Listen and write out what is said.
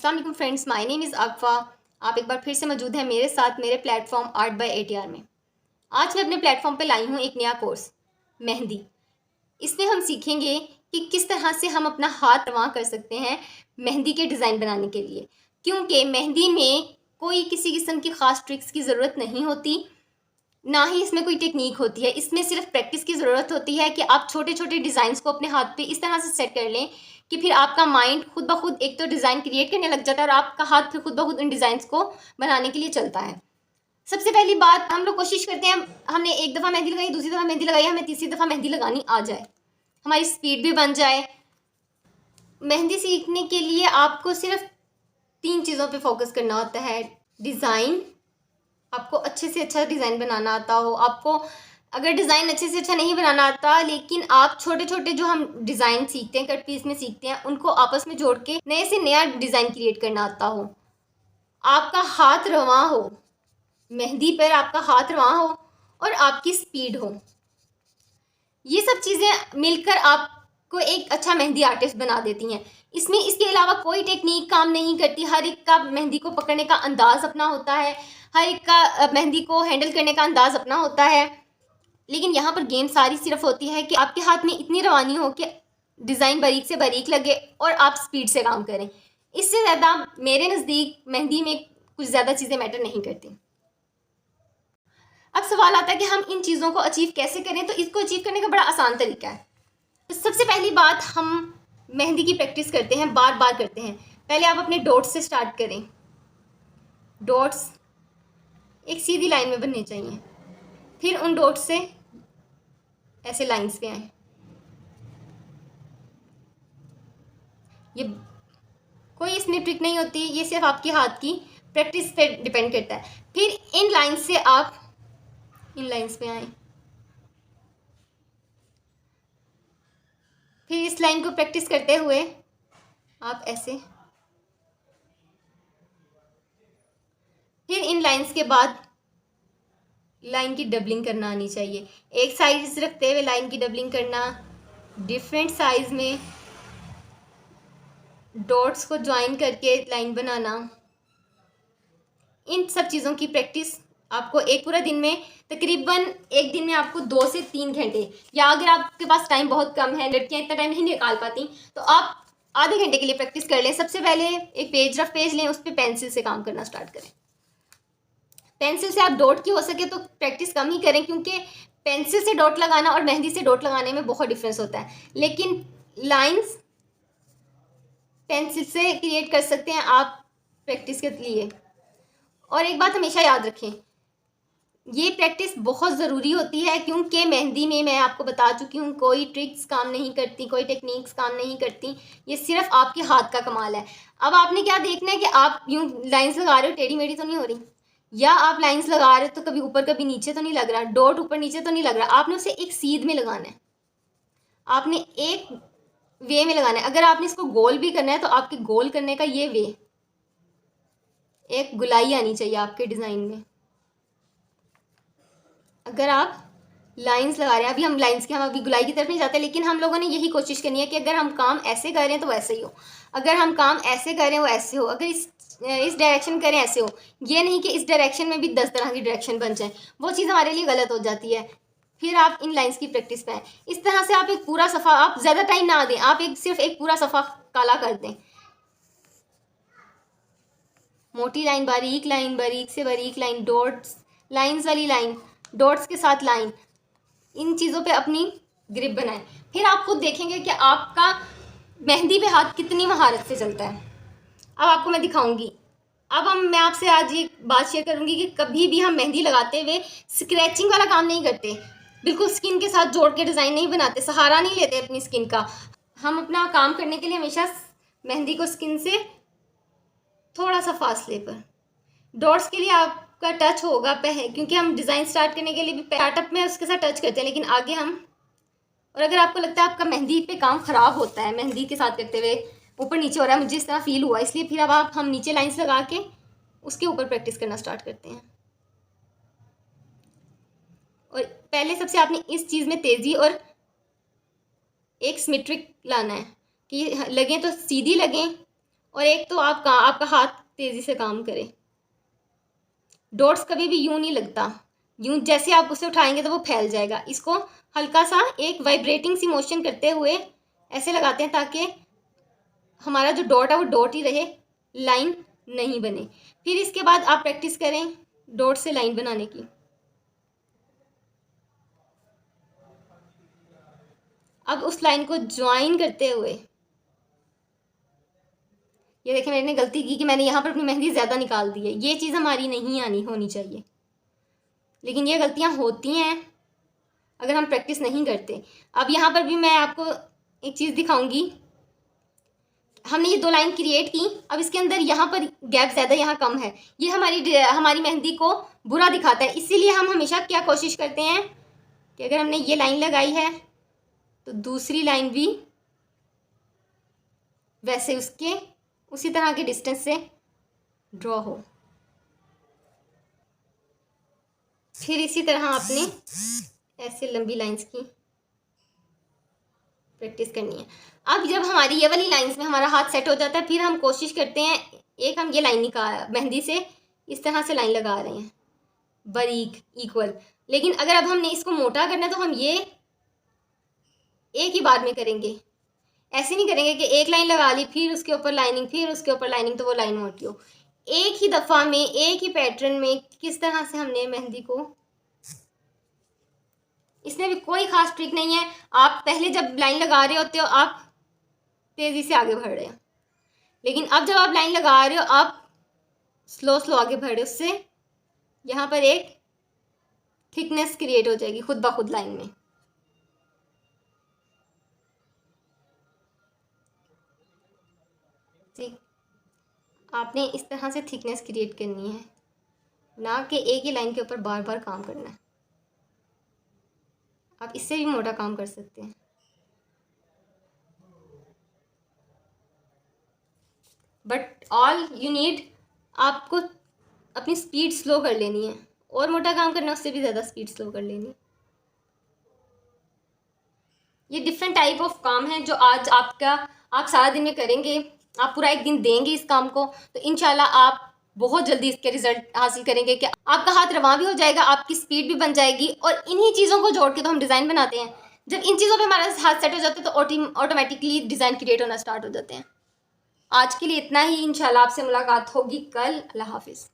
अस्सलाम वालेकुम friends, my name is अक़फ़ा। आप एक बार फिर से मौजूद हैं मेरे साथ मेरे प्लेटफॉर्म आर्ट बाय ATR में। आज मैं अपने प्लेटफॉर्म पे लाई हूँ एक नया कोर्स, मेहंदी। इसमें हम सीखेंगे कि किस तरह से हम अपना हाथ रवां कर सकते हैं मेहंदी के डिज़ाइन बनाने के लिए, क्योंकि मेहंदी में कोई किसी किस्म की ख़ास ट्रिक्स की ज़रूरत नहीं होती, ना ही इसमें कोई टेक्निक होती है। इसमें सिर्फ प्रैक्टिस की ज़रूरत होती है कि आप छोटे छोटे डिज़ाइंस को अपने हाथ पे इस तरह से सेट कर लें कि फिर आपका माइंड खुद ब खुद एक तो डिज़ाइन क्रिएट करने लग जाता है और आपका हाथ फिर खुद ब खुद उन डिज़ाइंस को बनाने के लिए चलता है। सबसे पहली बात, हम लोग कोशिश करते हैं हमने एक दफ़ा मेहंदी लगाई, दूसरी दफ़ा मेहंदी लगाई, हमें तीसरी दफ़ा मेहंदी लगानी आ जाए, हमारी स्पीड भी बन जाए। मेहंदी सीखने के लिए आपको सिर्फ 3 चीज़ों पे फोकस करना होता है। डिज़ाइन, आपको अच्छे से अच्छा डिज़ाइन बनाना आता हो। आपको अगर डिज़ाइन अच्छे से अच्छा नहीं बनाना आता, लेकिन आप छोटे छोटे जो हम डिज़ाइन सीखते हैं, कट पीस में सीखते हैं, उनको आपस में जोड़ के नए से नया डिज़ाइन क्रिएट करना आता हो, आपका हाथ रवां हो, मेहंदी पर आपका हाथ रवां हो और आपकी स्पीड हो, ये सब चीज़ें मिलकर आपको एक अच्छा मेहंदी आर्टिस्ट बना देती हैं। इसमें इसके अलावा कोई टेक्निक काम नहीं करती। हर एक का मेहंदी को पकड़ने का अंदाज़ अपना होता है, हर एक का मेहंदी को हैंडल करने का अंदाज़ अपना होता है। लेकिन यहाँ पर गेम सारी सिर्फ होती है कि आपके हाथ में इतनी रवानी हो कि डिज़ाइन बारीक से बारीक लगे और आप स्पीड से काम करें। इससे ज़्यादा मेरे नज़दीक मेहंदी में कुछ ज़्यादा चीज़ें मैटर नहीं करती। अब सवाल आता है कि हम इन चीज़ों को अचीव कैसे करें। तो इसको अचीव करने का बड़ा आसान तरीका है। तो सबसे पहली बात, हम मेहंदी की प्रैक्टिस करते हैं, बार बार करते हैं। पहले आप अपने डॉट्स से स्टार्ट करें। डॉट्स एक सीधी लाइन में बनने चाहिए, फिर उन डॉट्स से ऐसे लाइंस पे आए। ये कोई इसमें ट्रिक नहीं होती, ये सिर्फ आपके हाथ की प्रैक्टिस पे डिपेंड करता है। फिर इन लाइंस से आप इन लाइंस पे आए, फिर इस लाइन को प्रैक्टिस करते हुए आप ऐसे, फिर इन लाइंस के बाद लाइन की डबलिंग करना आनी चाहिए। एक साइज रखते हुए लाइन की डबलिंग करना, डिफरेंट साइज में डॉट्स को ज्वाइन करके लाइन बनाना। इन सब चीज़ों की प्रैक्टिस आपको एक पूरा दिन में, तकरीबन एक दिन में आपको 2 से 3 घंटे, या अगर आपके पास टाइम बहुत कम है, लड़कियां इतना टाइम नहीं निकाल पाती, तो आप आधे घंटे के लिए प्रैक्टिस कर लें। सबसे पहले एक पेज, रफ पेज लें, उस पर पेंसिल से काम करना स्टार्ट करें। पेंसिल से आप डॉट की हो सके तो प्रैक्टिस कम ही करें, क्योंकि पेंसिल से डॉट लगाना और मेहंदी से डॉट लगाने में बहुत डिफरेंस होता है। लेकिन लाइंस पेंसिल से क्रिएट कर सकते हैं आप प्रैक्टिस के लिए। और एक बात हमेशा याद रखें, ये प्रैक्टिस बहुत ज़रूरी होती है, क्योंकि मेहंदी में मैं आपको बता चुकी हूँ, कोई ट्रिक्स काम नहीं करती, कोई टेक्निक्स काम नहीं करती। ये सिर्फ आपके हाथ का कमाल है। अब आपने क्या देखना है कि आप यूँ लाइंस लगा रहे हो, टेढ़ी मेढ़ी तो नहीं हो रही, या आप लाइंस लगा रहे हो तो कभी ऊपर कभी नीचे तो नहीं लग रहा, डॉट ऊपर नीचे तो नहीं लग रहा। आपने उसे एक सीध में लगाना है, आपने एक वे में लगाना है। अगर आपने इसको गोल भी करना है तो आपके गोल करने का ये वे, एक गुलाई आनी चाहिए आपके डिज़ाइन में। अगर आप लाइंस लगा रहे हैं, अभी हम लाइंस के, हम अभी गुलाई की तरफ नहीं जाते, लेकिन हम लोगों ने यही कोशिश करनी है कि अगर हम काम ऐसे कर रहे हैं तो वैसे ही हो, अगर हम काम ऐसे कर रहे हैं वो ऐसे हो, अगर इस डायरेक्शन करें ऐसे हो। ये नहीं कि इस डायरेक्शन में भी 10 तरह की डायरेक्शन बन जाए, वो चीज़ हमारे लिए गलत हो जाती है। फिर आप इन लाइंस की प्रैक्टिस पे आए। इस तरह से आप एक पूरा सफ़ा, आप ज़्यादा टाइम ना दें, आप सिर्फ एक पूरा सफ़ा काला कर दें। मोटी लाइन, बारीक से बारीक लाइन, डॉट्स, लाइंस वाली लाइन, डॉट्स के साथ लाइन, इन चीज़ों पे अपनी ग्रिप बनाएं। फिर आप खुद देखेंगे कि आपका मेहंदी पे हाथ कितनी महारत से चलता है। अब आपको मैं दिखाऊंगी। अब मैं आपसे आज ये बात शेयर करूंगी कि कभी भी हम मेहंदी लगाते हुए स्क्रैचिंग वाला काम नहीं करते, बिल्कुल स्किन के साथ जोड़ के डिज़ाइन नहीं बनाते, सहारा नहीं लेते अपनी स्किन का। हम अपना काम करने के लिए हमेशा मेहंदी को स्किन से थोड़ा सा फासले पर, डॉट्स के लिए आपका टच होगा पहले, क्योंकि हम डिज़ाइन स्टार्ट करने के लिए भी स्टार्टअप में उसके साथ टच करते हैं, लेकिन आगे हम, और अगर आपको लगता है आपका मेहंदी पे काम ख़राब होता है, मेहंदी के साथ करते हुए ऊपर नीचे हो रहा है, मुझे इस तरह फील हुआ, इसलिए फिर अब हम नीचे लाइंस लगा के उसके ऊपर प्रैक्टिस करना स्टार्ट करते हैं। और पहले सबसे आपने इस चीज़ में तेज़ी और एक सिमेट्रिक लाना है कि लगें तो सीधी लगें और एक तो आपका हाथ तेज़ी से काम करे। डॉट्स कभी भी यूं नहीं लगता, यूं जैसे आप उसे उठाएंगे तो वो फैल जाएगा। इसको हल्का सा एक वाइब्रेटिंग सी मोशन करते हुए ऐसे लगाते हैं ताकि हमारा जो डॉट है वो डॉट ही रहे, लाइन नहीं बने। फिर इसके बाद आप प्रैक्टिस करें डॉट से लाइन बनाने की। अब उस लाइन को ज्वाइन करते हुए, ये देखिए मैंने गलती की कि मैंने यहाँ पर अपनी मेहंदी ज़्यादा निकाल दी है। ये चीज़ हमारी नहीं आनी होनी चाहिए, लेकिन ये गलतियाँ होती हैं अगर हम प्रैक्टिस नहीं करते। अब यहाँ पर भी मैं आपको एक चीज़ दिखाऊंगी। हमने ये 2 लाइन क्रिएट की, अब इसके अंदर यहाँ पर गैप ज़्यादा, यहाँ कम है। ये हमारी मेहंदी को बुरा दिखाता है। इसीलिए हम हमेशा क्या कोशिश करते हैं कि अगर हमने ये लाइन लगाई है तो दूसरी लाइन भी वैसे उसी तरह के डिस्टेंस से ड्रॉ हो। फिर इसी तरह आपने ऐसे लंबी लाइंस की प्रैक्टिस करनी है। अब जब हमारी ये वाली लाइंस में हमारा हाथ सेट हो जाता है, फिर हम कोशिश करते हैं, एक हम ये लाइन निकाल मेहंदी से इस तरह से लाइन लगा रहे हैं बारीक इक्वल। लेकिन अगर अब हमने इसको मोटा करना है तो हम ये एक ही बार में करेंगे। ऐसे नहीं करेंगे कि एक लाइन लगा ली फिर उसके ऊपर लाइनिंग फिर उसके ऊपर लाइनिंग तो वो लाइन मोटी हो। एक ही दफ़ा में एक ही पैटर्न में किस तरह से हमने मेहंदी को, इसमें भी कोई ख़ास ट्रिक नहीं है। आप पहले जब लाइन लगा रहे होते हो आप तेज़ी से आगे बढ़ रहे हो, लेकिन अब जब आप लाइन लगा रहे हो आप स्लो स्लो आगे बढ़ रहे हो। उससे यहाँ पर एक थिकनेस क्रिएट हो जाएगी खुद ब खुद लाइन में। ठीक, आपने इस तरह से थिकनेस क्रिएट करनी है, ना कि एक ही लाइन के ऊपर बार बार काम करना है। आप इससे भी मोटा काम कर सकते हैं। बट ऑल यू नीड, आपको अपनी स्पीड स्लो कर लेनी है, और मोटा काम करना है उससे भी ज़्यादा स्पीड स्लो कर लेनी है। ये डिफरेंट टाइप ऑफ काम है जो आज आप सारा दिन में करेंगे, आप पूरा एक दिन देंगे इस काम को, तो इंशाल्लाह आप बहुत जल्दी इसके रिजल्ट हासिल करेंगे कि आपका हाथ रवां भी हो जाएगा, आपकी स्पीड भी बन जाएगी। और इन्हीं चीज़ों को जोड़ के तो हम डिज़ाइन बनाते हैं। जब इन चीज़ों पे हमारा हाथ सेट हो जाता है तो ऑटोमेटिकली डिज़ाइन क्रिएट होना स्टार्ट हो जाते हैं। आज के लिए इतना ही, इंशाल्लाह आपसे मुलाकात होगी कल। अल्लाह हाफिज़।